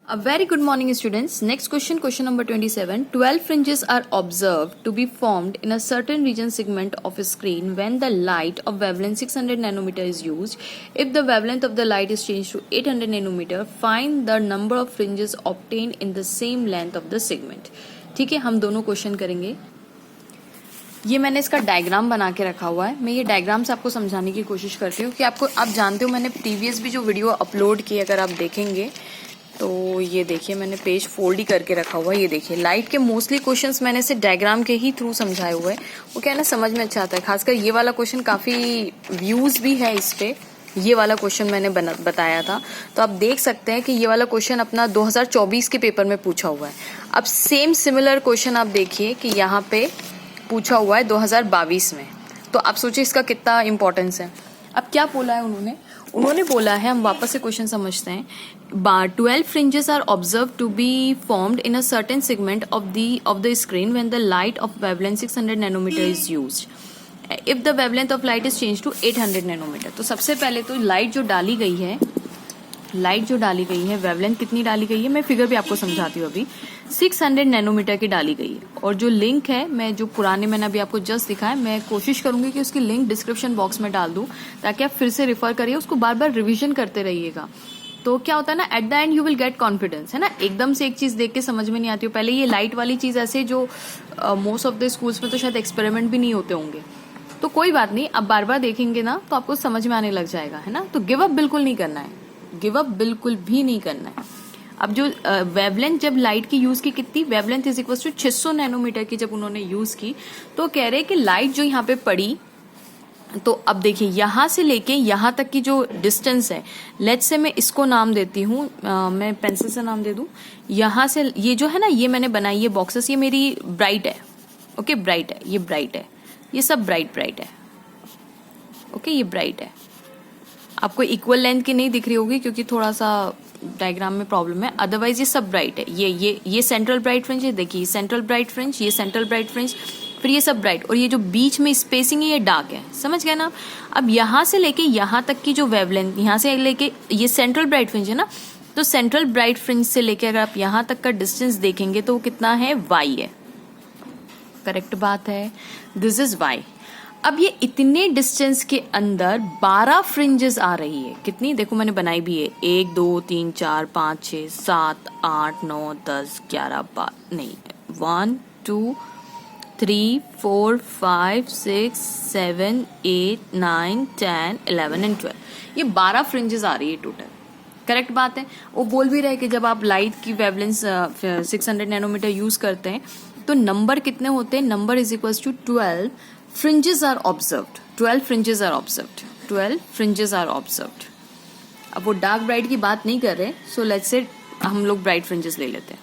A very good morning, students. Next question, question number 27. 12 fringes are observed to be formed in a certain region segment of a screen when the light of wavelength 600 nanometer is used. If the wavelength of the light is changed to 800 nanometer, find the number of fringes obtained in the same length of the segment. ठीक है, हम दोनों question करेंगे. ये मैंने इसका diagram बना के रखा हुआ है. मैं ये डायग्राम से आपको समझाने की कोशिश करती हूँ कि आप जानते हो मैंने प्रीवियस भी जो वीडियो अपलोड की, अगर आप देखेंगे तो ये देखिए मैंने पेज फोल्ड ही करके रखा हुआ है. ये देखिए लाइट के मोस्टली क्वेश्चंस मैंने इसे डायग्राम के ही थ्रू समझाए हुए हैं. वो क्या है ना, समझ में अच्छा आता है. खासकर ये वाला क्वेश्चन काफी व्यूज भी है इस पे. ये वाला क्वेश्चन मैंने बताया था, तो आप देख सकते हैं कि ये वाला क्वेश्चन अपना 2024 के पेपर में पूछा हुआ है. अब सेम सिमिलर क्वेश्चन आप देखिए कि यहाँ पे पूछा हुआ है 2022 में. तो आप सोचिए इसका कितना इंपॉर्टेंस है. अब क्या बोला है उन्होंने बोला है, हम वापस से क्वेश्चन समझते हैं. 12 fringes are observed to be formed in a certain segment of the screen when the light of wavelength 600 nanometer is used. If the wavelength of light is changed to 800 nanometer. तो सबसे पहले तो light जो डाली गई है wavelength कितनी डाली गई है, मैं फिगर भी आपको समझाती हूँ. अभी 600 नैनोमीटर की डाली गई है. और जो लिंक है, मैं जो पुराने मैंने अभी आपको जस्ट दिखाया, मैं कोशिश करूंगी कि उसकी लिंक डिस्क्रिप्शन बॉक्स में डाल दूं ताकि आप फिर से रिफर करिए, उसको बार बार रिवीजन करते रहिएगा. तो क्या होता है ना, at the end you will get confidence, है ना. एकदम से एक चीज देख के समझ में नहीं आती हो. पहले ये लाइट वाली चीज ऐसे जो मोस्ट ऑफ द स्कूल्स में तो शायद एक्सपेरिमेंट भी नहीं होते होंगे, तो कोई बात नहीं, अब बार बार देखेंगे ना तो आपको समझ में आने लग जाएगा, है ना. तो गिव अप बिल्कुल नहीं करना है, गिव अप बिल्कुल भी नहीं करना है. अब जो वेवलेंथ जब लाइट की यूज की, कितनी wavelength is equal to 600 nanometre की जब उन्होंने यूज की, तो कह रहे कि लाइट जो यहाँ पे पड़ी, तो अब देखिए यहां से लेके यहां तक की जो डिस्टेंस है, लेट्स से मैं इसको नाम देती हूँ, मैं पेंसिल से नाम दे दूं. यहां से ये जो है ना, ये मैंने बनाई ये बॉक्सेस, ये मेरी ब्राइट है. ओके, ब्राइट है, ये ब्राइट है, ये सब ब्राइट है. ओके, ये ब्राइट है. आपको इक्वल लेंथ की नहीं दिख रही होगी क्योंकि थोड़ा सा डायग्राम में प्रॉब्लम है. अदरवाइज ये सब ब्राइट है. ये सेंट्रल ब्राइट फ्रिंज है. देखिए सेंट्रल ब्राइट फ्रिंज, ये सेंट्रल ब्राइट फ्रिंज, फिर ये सब ब्राइट, और ये जो बीच में स्पेसिंग है ये डार्क है. समझ गए ना. अब यहां से लेके यहां तक की जो वेवलेंथ, यहां से लेके ये सेंट्रल ब्राइट फ्रिंज है ना, तो सेंट्रल ब्राइट फ्रिंज से लेके अगर आप यहां तक का डिस्टेंस देखेंगे तो वो कितना है, y है. करेक्ट बात है, दिस इज y. अब ये इतने डिस्टेंस के अंदर 12 फ्रिंजेस आ रही है. कितनी देखो मैंने बनाई भी है, 1 2 3 4 5 6 7 8 9 10 11 12 नहीं 1 2 3 4 5 6 7 8 9 10 11 एंड 12. ये 12 फ्रिंजेस आ रही है टोटल. करेक्ट बात है. वो बोल भी रहे कि जब आप लाइट की वेवलेंथ 600 नैनोमीटर यूज करते हैं तो नंबर कितने होते हैं, number is equal to 12 fringes are observed. 12 fringes are observed. 12 fringes are observed. अब वो डार्क ब्राइट की बात नहीं कर रहे, सो लेट्स से हम लोग ब्राइट फ्रिंजेस ले लेते हैं.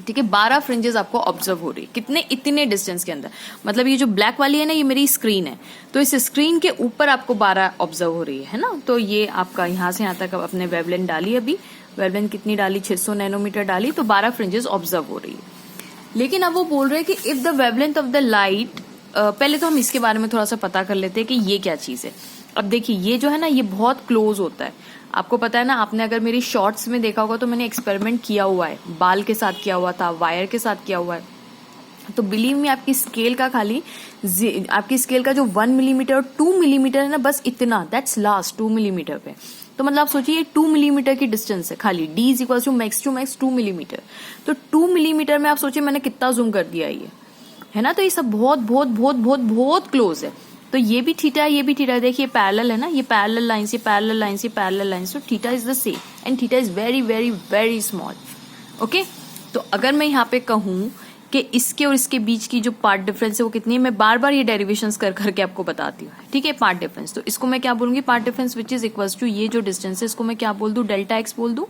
ठीक है, 12 फ्रिंजेस आपको ऑब्जर्व हो रही है. कितने, इतने डिस्टेंस के अंदर. मतलब ये जो ब्लैक वाली है ना, ये मेरी स्क्रीन है, तो इस स्क्रीन के ऊपर आपको 12 ऑब्जर्व हो रही है ना. तो ये आपका यहाँ से यहाँ तक अपने वेवलेंथ डाली, अभी वेवलेंथ कितनी डाली, 600 नैनोमीटर डाली, तो 12 फ्रिंजेस ऑब्जर्व हो रही है. लेकिन अब वो बोल रहे हैं कि if the wavelength of the light, पहले तो हम इसके बारे में थोड़ा सा पता कर लेते हैं कि ये क्या चीज है. अब देखिए ये जो है ना, ये बहुत क्लोज होता है. आपको पता है ना, आपने अगर मेरी शॉर्ट्स में देखा होगा तो मैंने एक्सपेरिमेंट किया हुआ है, बाल के साथ किया हुआ था, वायर के साथ किया हुआ है. तो बिलीव मी, आपकी स्केल का जो 1 मिलीमीटर और 2 मिलीमीटर है ना, बस इतना, दैट्स लास्ट 2 मिलीमीटर पे. तो मतलब आप सोचिए 2 मिलीमीटर की डिस्टेंस है खाली. d is equal to max 2 millimetre. तो 2 मिलीमीटर में आप सोचिए मैंने कितना जूम कर दिया ये, है ना. तो ये सब बहुत बहुत बहुत बहुत बहुत क्लोज है. तो ये भी थीटा है, ये भी थीटा है. देखिए पैरेलल है ना, ये पैरेलल लाइंस, ये पैरेलल लाइंस, ये पैरेलल लाइंस. तो theta is the same and theta is very very very small. Okay, तो अगर मैं यहाँ पे कहूँ कि इसके और इसके बीच की जो पार्ट डिफरेंस है वो कितनी है, मैं बार बार ये डेरिवेशंस कर करके आपको बताती हूँ. ठीक है, पार्ट डिफरेंस. तो इसको मैं क्या बोलूंगी, part difference which is equal to ये जो डिस्टेंस है, इसको मैं क्या बोल दूं, डेल्टा एक्स बोल दूं.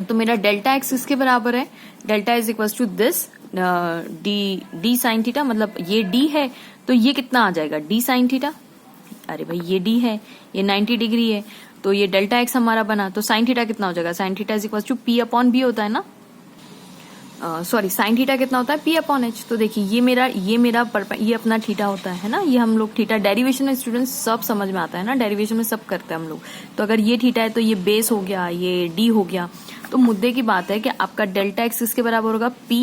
तो मेरा डेल्टा एक्स किसके बराबर है, delta is equal to this d sine theta. मतलब ये डी है तो ये कितना आ जाएगा, डी साइन थीटा. अरे भाई ये डी है, ये 90 डिग्री है, तो ये डेल्टा एक्स हमारा बना. तो साइन थीटा कितना हो जाएगा, sine theta is equal to p upon b होता है ना. सॉरी, साइन थीटा कितना होता है, पी अपॉन एच. तो देखिए ये मेरा ये अपना थीटा होता है ना. ये हम लोग थीटा डेरिवेशन में स्टूडेंट्स सब समझ में आता है ना, डेरिवेशन में सब करते हैं हम लोग. तो अगर ये थीटा है तो ये बेस हो गया, ये डी हो गया. तो मुद्दे की बात है कि आपका डेल्टा एक्स किसके बराबर होगा, P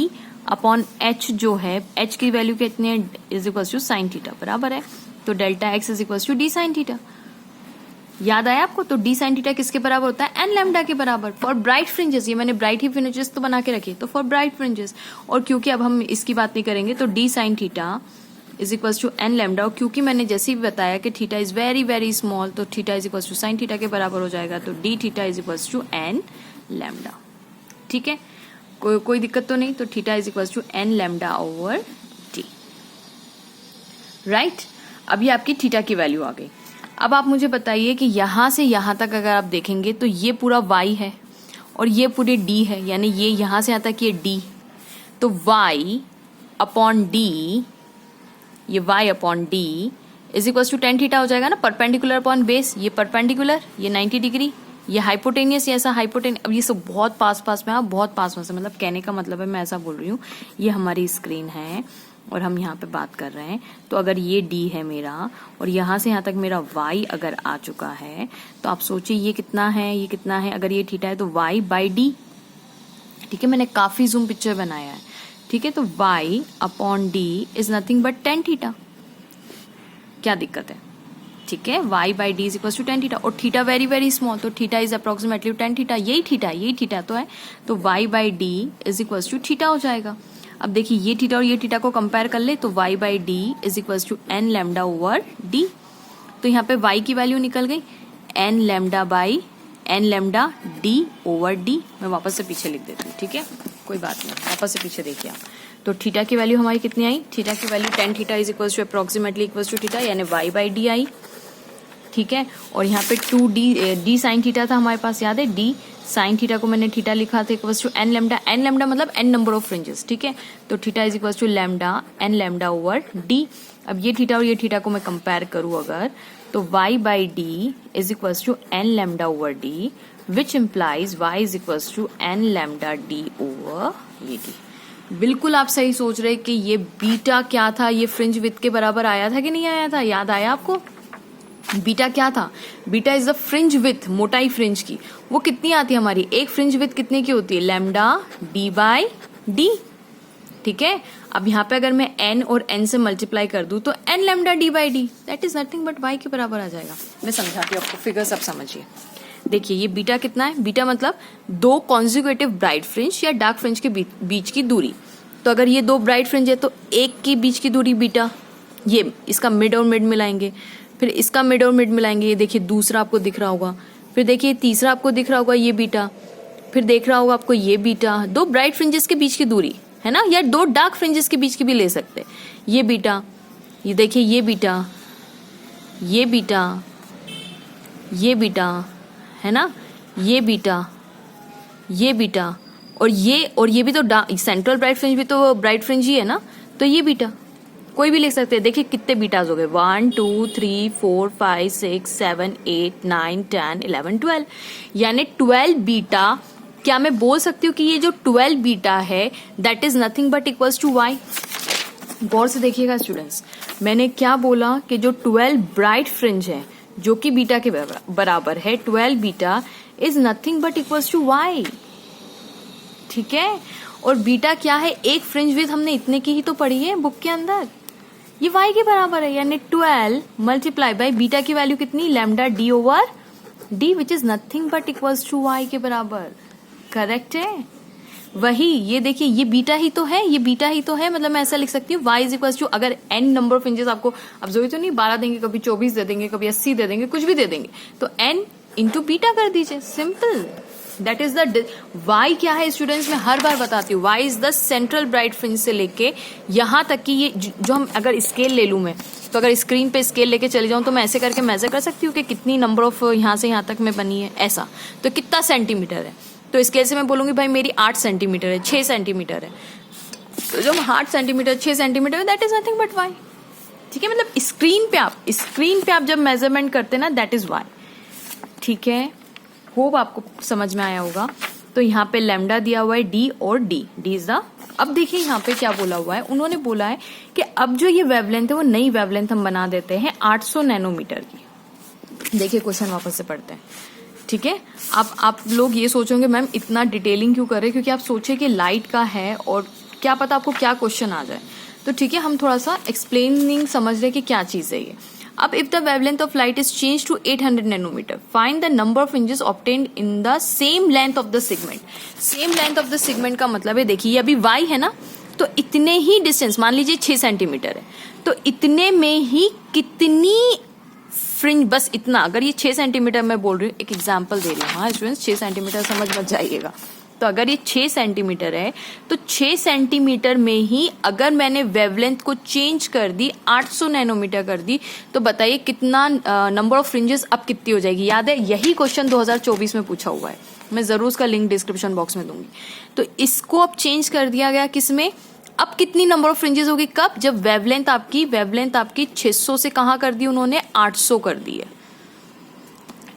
अपॉन H जो है, H की वैल्यू कितनी है, is equals to sine theta बराबर है। तो delta x is equals to d sine theta. याद आया आपको? तो डी साइन थीटा किसके बराबर होता है, एन लैम्डा के बराबर फॉर ब्राइट फ्रिंजेस। ये मैंने ब्राइट ही फ्रिंजेस तो बना के रखी, तो फॉर ब्राइट फ्रिंजेस। और क्योंकि अब हम इसकी बात नहीं करेंगे तो D sine theta is equals to N lambda, और क्योंकि मैंने जैसे ही बताया कि theta is very very small तो theta is equals to sine theta के बराबर हो जाएगा। तो D theta is equals to N lambda. ठीक है, कोई दिक्कत तो नहीं। तो theta is equals to N lambda over T, right. अभी आपकी थीटा की वैल्यू आ गई। अब आप मुझे बताइए कि यहां से यहां तक अगर आप देखेंगे तो ये पूरा y है और ये पूरे d है, यानी ये यहां से यहां तक ये d, तो y अपॉन d, ये y upon d is equal to tan theta हो जाएगा ना, परपेंडिकुलर अपॉन बेस। ये परपेंडिकुलर, ये 90 डिग्री, ये हाइपोटेनियस, ये ऐसा हाइपोटेनियस। अब ये सब बहुत पास पास में, बहुत पास पास में, मतलब कहने का मतलब है मैं ऐसा बोल रही हूँ, ये हमारी स्क्रीन है और हम यहाँ पे बात कर रहे हैं। तो अगर ये D है मेरा और यहाँ से यहाँ तक मेरा Y अगर आ चुका है तो आप सोचिए ये कितना है, ये कितना है। अगर ये थीटा है तो Y बाई D। ठीक है, मैंने काफी जूम पिक्चर बनाया है। ठीक है, तो Y upon D is nothing but tan theta. क्या दिक्कत है? ठीक है, y by d is equal to tan theta, और थीटा वेरी वेरी स्मॉल, तो theta is approximately tan theta. यही थीटा तो है, तो y by d is equal to theta हो जाएगा। अब देखिए ये थीटा और ये थीटा को कंपेयर कर ले तो y by d is equal to N lambda over d. तो यहाँ पे y की वैल्यू निकल गई n lambda by n lambda d over d. मैं वापस से पीछे लिख देती हूँ, ठीक है, कोई बात नहीं, वापस से पीछे देखिए आप। तो थीटा की वैल्यू हमारी कितनी आई, थीटा की value tan theta is equal to approximately equal to theta, यानी y बाई डी आई। ठीक है, और यहाँ पे टू डी साइन थीटा था हमारे पास, याद है, डी साइन थीटा को मैंने थीटा लिखा था equal to N lambda. N lambda मतलब एन नंबर ऑफ फ्रिंजेस। ठीक है, तो theta is equal to lambda n lambda over d. अब ये थीटा और ये थीटा को मैं कंपेयर करूं अगर, तो y by d is equal to N lambda over d, which implies y is equal to N lambda d over ये डी। बिल्कुल आप सही सोच रहे कि ये बीटा क्या था, ये फ्रिंज विड्थ के बराबर आया था कि नहीं आया था, याद आया आपको? बीटा क्या था? Beta is the fringe width, मोटाई फ्रिंज की। वो कितनी आती है हमारी, एक फ्रिंज विड्थ कितने की होती है, लैम्डा डी बाई डी। ठीक है, अब यहाँ पे अगर मैं n और n से मल्टीप्लाई कर दूं तो n lambda D by D, that is nothing but y के बराबर आ जाएगा। मैं समझाती हूँ आपको, फिगर सब समझिए। देखिए ये बीटा कितना है, बीटा मतलब दो कॉन्जिक्यूटिव ब्राइट फ्रिंज या डार्क फ्रिंज के बीच की दूरी। तो अगर ये दो ब्राइट फ्रिंज है तो एक की बीच की दूरी बीटा, ये इसका मिड और मिड मिलाएंगे, फिर इसका मिड और मिड मिलाएंगे, ये देखिए दूसरा आपको दिख रहा होगा, फिर देखिए तीसरा आपको दिख रहा होगा ये बीटा, फिर देख रहा होगा आपको ये बीटा। दो ब्राइट फ्रिंजेस के बीच की दूरी है ना, या दो डार्क फ्रिंजेस के बीच की भी ले सकते हैं। ये बीटा, ये देखिए ये बीटा, ये बीटा, ये बीटा है ना, ये बीटा, ये बीटा, और ये भी तो सेंट्रल ब्राइट फ्रिंज भी तो ब्राइट फ्रिंज ही है ना, तो ये बीटा कोई भी लिख सकते हैं। देखिए कितने बीटाज हो गए, 1 2 3 4 5 6 7 8 9 10 11 12, यानी 12 बीटा। क्या मैं बोल सकती हूँ कि ये जो 12 बीटा है that is nothing but equals to y? गौर से देखिएगा स्टूडेंट्स, मैंने क्या बोला कि जो 12 ब्राइट फ्रिंज है जो कि बीटा के बराबर है, 12 beta is nothing but equals to y। ठीक है, और बीटा क्या है, एक फ्रिंज विड्थ हमने इतने की ही तो पढ़ी है बुक के अंदर, ये y के बराबर है, यानी 12 मल्टीप्लाई बाई बीटा की वैल्यू कितनी, lambda d over d, which is nothing but equals to y के बराबर। करेक्ट है, वही ये देखिए ये बीटा ही तो है, ये बीटा ही तो है, मतलब मैं ऐसा लिख सकती हूँ y इज इक्वल्स टू, अगर n नंबर ऑफ इंचेस आपको, अब जरूरी तो नहीं 12 देंगे, कभी 24 दे देंगे, कभी 80 दे देंगे, कुछ भी दे देंगे, तो n इंटू बीटा कर दीजिए, simple. That is the y क्या है स्टूडेंट्स, मैं हर बार बताती हूँ, y is the central bright fringe से लेके यहाँ तक कि ये जो हम अगर स्केल ले लूँ मैं, तो अगर स्क्रीन पे स्केल लेके चले जाऊँ तो मैं ऐसे करके मेजर कर सकती हूँ कि कितनी नंबर ऑफ यहाँ से यहाँ तक में बनी है, ऐसा तो कितना सेंटीमीटर है। तो स्केल से मैं बोलूंगी भाई मेरी 8 सेंटीमीटर है, 6 सेंटीमीटर है, तो जो 8 सेंटीमीटर 6 सेंटीमीटर है that is nothing but y। ठीक है, मतलब स्क्रीन पे आप जब मेजरमेंट करते हैं ना दैट इज y। ठीक है, होप आपको समझ में आया होगा। तो यहाँ पे लैम्डा दिया हुआ है d और d इज द, अब देखिए यहाँ पे क्या बोला हुआ है, उन्होंने बोला है कि अब जो ये वेवलेंथ है वो नई वेवलेंथ हम बना देते हैं 800 नैनोमीटर की। देखिए क्वेश्चन वापस से पढ़ते हैं। ठीक है। अब आप लोग ये सोचोगे मैम इतना डिटेलिंग क्यों कर रहे हैं, क्योंकि आप सोचे कि लाइट का है और क्या पता आपको क्या क्वेश्चन आ जाए। तो ठीक है, हम थोड़ा सा एक्सप्लेनिंग समझ रहे हैं कि क्या चीज़ है ये। अब if the wavelength of light is change to 800 nanometre, find the number of fringes obtained in the same length of the segment. Same length of the segment का मतलब है, देखिए अभी y है ना, तो इतने ही डिस्टेंस, मान लीजिए 6 सेंटीमीटर है, तो इतने में ही कितनी फ्रिंज, बस इतना, अगर ये 6 सेंटीमीटर मैं बोल रही हूँ, एक एग्जाम्पल दे रही हूँ, हाँ स्टूडेंट्स 6 सेंटीमीटर समझ मत जाइएगा। तो अगर ये 6 सेंटीमीटर है तो 6 सेंटीमीटर में ही अगर मैंने वेवलेंथ को चेंज कर दी, 800 नैनोमीटर कर दी, तो बताइए कितना नंबर ऑफ फ्रिंजेस अब कितनी हो जाएगी। याद है, यही क्वेश्चन 2024 में पूछा हुआ है, मैं जरूर उसका लिंक डिस्क्रिप्शन बॉक्स में दूंगी। तो इसको अब चेंज कर दिया गया किसमें, अब कितनी नंबर ऑफ फ्रिंजेस होगी, कब, जब वेवलेंथ आपकी 600 से कहाँ कर दी उन्होंने, 800 कर दी है।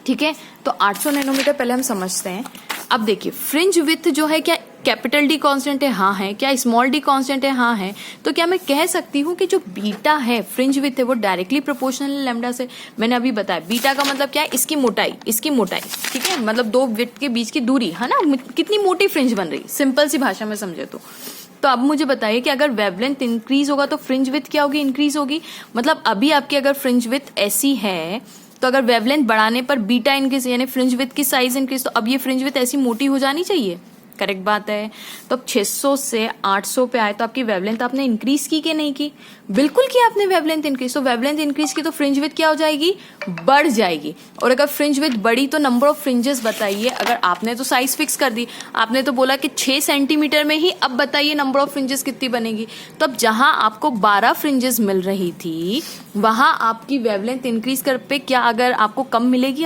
ठीक है, तो 800 नैनोमीटर पहले हम समझते हैं। अब देखिए फ्रिंज विथ जो है, क्या कैपिटल डी कांस्टेंट है, हाँ है, क्या स्मॉल डी कांस्टेंट है, हाँ है। तो क्या मैं कह सकती हूँ कि जो बीटा है, फ्रिंज विथ है, वो डायरेक्टली प्रोपोर्शनल है लैम्डा से। मैंने अभी बताया बीटा का मतलब क्या है, इसकी मोटाई, ठीक है, मतलब दो विथ के बीच की दूरी है ना, कितनी मोटी फ्रिंज बन रही, सिंपल सी भाषा में समझे तो अब मुझे बताइए कि अगर वेवलेंथ इंक्रीज होगा तो फ्रिंज विथ क्या होगी, इंक्रीज होगी। मतलब अभी आपकी अगर फ्रिंज विथ ऐसी है, तो अगर वेवलेंथ बढ़ाने पर बीटा इंक्रीज यानी फ्रिंज विथ की साइज इंक्रीज, तो अब ये फ्रिंज विथ ऐसी मोटी हो जानी चाहिए, करेक्ट बात है। तो अब 600 से 800 पे आए तो आपकी वेवलेंथ आपने इंक्रीज की कि नहीं की, बिल्कुल की आपने वेवलेंथ इंक्रीज। तो वेवलेंथ इंक्रीज की तो फ्रिंज विथ क्या हो जाएगी, बढ़ जाएगी। और अगर फ्रिंज विथ बढ़ी तो नंबर ऑफ फ्रिंजेस बताइए। अगर आपने तो साइज फिक्स कर दी, आपने तो बोला कि 6 सेंटीमीटर में ही, अब बताइए नंबर ऑफ फ्रिंजेस कितनी बनेगी। तो अब जहां आपको 12 फ्रिंजेस मिल रही थी, वहां आपकी वेवलेंथ इंक्रीज कर पे क्या अगर आपको कम मिलेगी,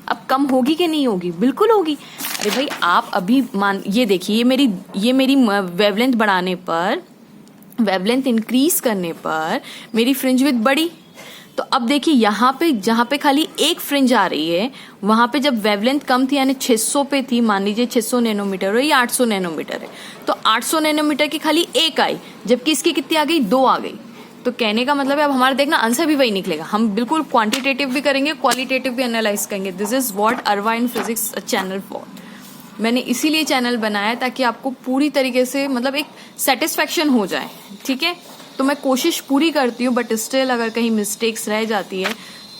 अब कम होगी कि नहीं होगी, बिल्कुल होगी। अरे भाई आप अभी ये देखिए, ये मेरी वेवलेंथ बढ़ाने पर, वेवलेंथ इंक्रीज करने पर मेरी फ्रिंज विड्थ बढ़ी। तो अब देखिए यहाँ पे जहां पे खाली एक फ्रिंज आ रही है, वहां पे जब वेवलेंथ कम थी यानी 600 पे थी, मान लीजिए 600 नैनोमीटर है या 800 नैनोमीटर है, तो 800 नैनोमीटर की खाली एक आई, जबकि इसकी कितनी आ गई, 2 आ गई। तो कहने का मतलब है अब हमारा देखना आंसर भी वही निकलेगा। हम बिल्कुल क्वांटिटेटिव भी करेंगे, क्वालिटेटिव भी एनालाइज करेंगे। This is what Irvine physics channel for. मैंने इसीलिए चैनल बनाया ताकि आपको पूरी तरीके से मतलब एक सेटिस्फेक्शन हो जाए, ठीक है। तो मैं कोशिश पूरी करती हूँ, बट स्टिल अगर कहीं मिस्टेक्स रह जाती है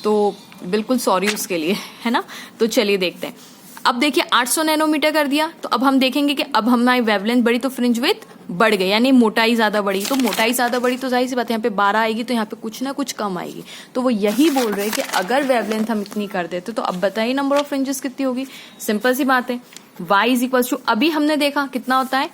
तो बिल्कुल सॉरी उसके लिए, है ना। तो चलिए देखते हैं। अब देखिए 800 नैनोमीटर कर दिया, तो अब हम देखेंगे कि अब हमारी वेवलेंथ बढ़ी तो फ्रिंज विड्थ बढ़ गई, यानी मोटाई ज्यादा बढ़ी। तो मोटाई ज्यादा बढ़ी तो जाहिर सी बात है यहाँ पे 12 आएगी, तो यहाँ पे कुछ ना कुछ कम आएगी। तो वो यही बोल रहे हैं कि अगर वेवलेंथ हम इतनी कर देते तो अब बताइए नंबर ऑफ फ्रिंजेस कितनी होगी। सिंपल सी बात है, y इज इक्वल टू, अभी हमने देखा कितना होता है,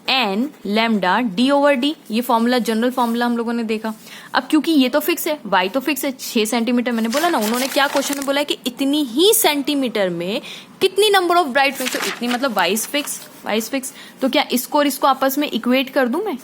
n lambda d over d, ये फॉर्मूला जनरल फॉर्मूला हम लोगों ने देखा। अब क्योंकि ये तो फिक्स है, y तो फिक्स है 6 सेंटीमीटर, मैंने बोला ना, उन्होंने क्या क्वेश्चन में बोला है कि इतनी ही सेंटीमीटर में कितनी नंबर ऑफ ब्राइट फ्रिंज, तो इतनी मतलब y इज फिक्स। तो क्या इसको और इसको आपस में इक्वेट कर दूं मैं,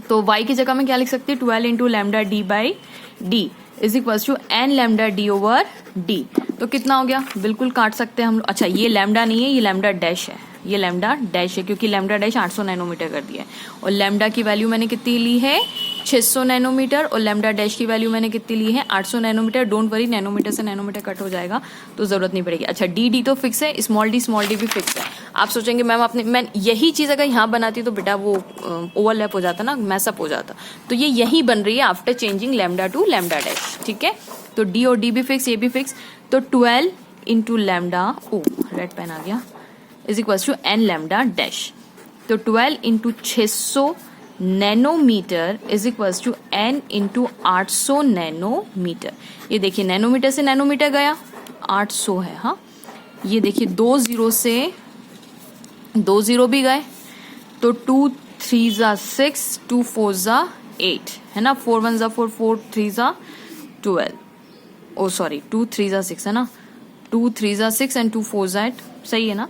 तो y की जगह में क्या लिख सकती है, 12 into lambda d by d is equal to n lambda d over d। तो कितना हो गया, बिल्कुल काट सकते हैं हम लोग। अच्छा ये लैम्डा नहीं है, ये लैम्डा डैश है, ये लैम्डा डैश है, क्योंकि लैम्डा डैश 800 नैनोमीटर कर दिया है। और लैम्डा की वैल्यू मैंने कितनी ली है, 600 नैनोमीटर, और लैम्डा डैश की वैल्यू मैंने कितनी ली है, 800 नैनोमीटर। डोंट वरी, नैनोमीटर से नैनोमीटर कट हो जाएगा तो जरूरत नहीं पड़ेगी। अच्छा डी तो फिक्स है, स्मॉल डी भी फिक्स है। आप सोचेंगे मैम मैं यही चीज अगर यहाँ बनाती तो बेटा वो ओवरलैप हो जाता ना, मैसअप हो जाता। तो ये यही बन रही है after changing lambda two lambda dash, ठीक है। तो डी और डी भी फिक्स, ये भी फिक्स। तो 12 इंटू लैम्डा, ओ रेड पेन आ गया, is equal to n lambda dash. तो 12 into 600 nanometre is equal to n into 800 nanometre. ये देखिए नैनोमीटर से नैनोमीटर गया, 800 है, हाँ। ये देखिए 2 0 से 2 0 भी गए, तो 2 3 जा 6, 2 4 जा 8, है ना, 4 1 जा 4, 4 3 जा 12, ओ सॉरी 2 3 जा 6 है ना, 2 3 जा 6 एंड 2 4 जा 8, सही है ना।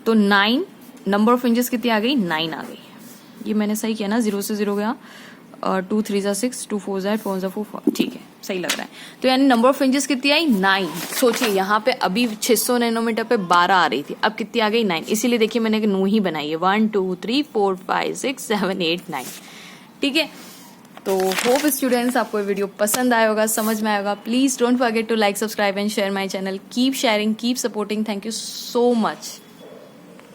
तो 9 नंबर ऑफ फ्रिंजेस कितनी आ गई, 9 आ गई। ये मैंने सही किया ना, 0 से 0 गया, 2 3 जा 6, 2 4 जा 8, 4 जा 4, ठीक है, सही लग रहा है। तो यानी नंबर ऑफ फ्रिंजेस कितनी आई, 9। सोचिए यहाँ पे अभी 600 नैनोमीटर पे 12 आ रही थी, अब कितनी आ गई, 9। इसीलिए देखिए मैंने एक 9 ही बनाई है, 1 2 3 4 5 6 7 8 9, ठीक है। तो होप स्टूडेंट्स आपको ये वीडियो पसंद आया होगा, समझ में आया होगा. Please don't forget to like, subscribe and share my channel. Keep sharing, keep supporting. Thank you so much.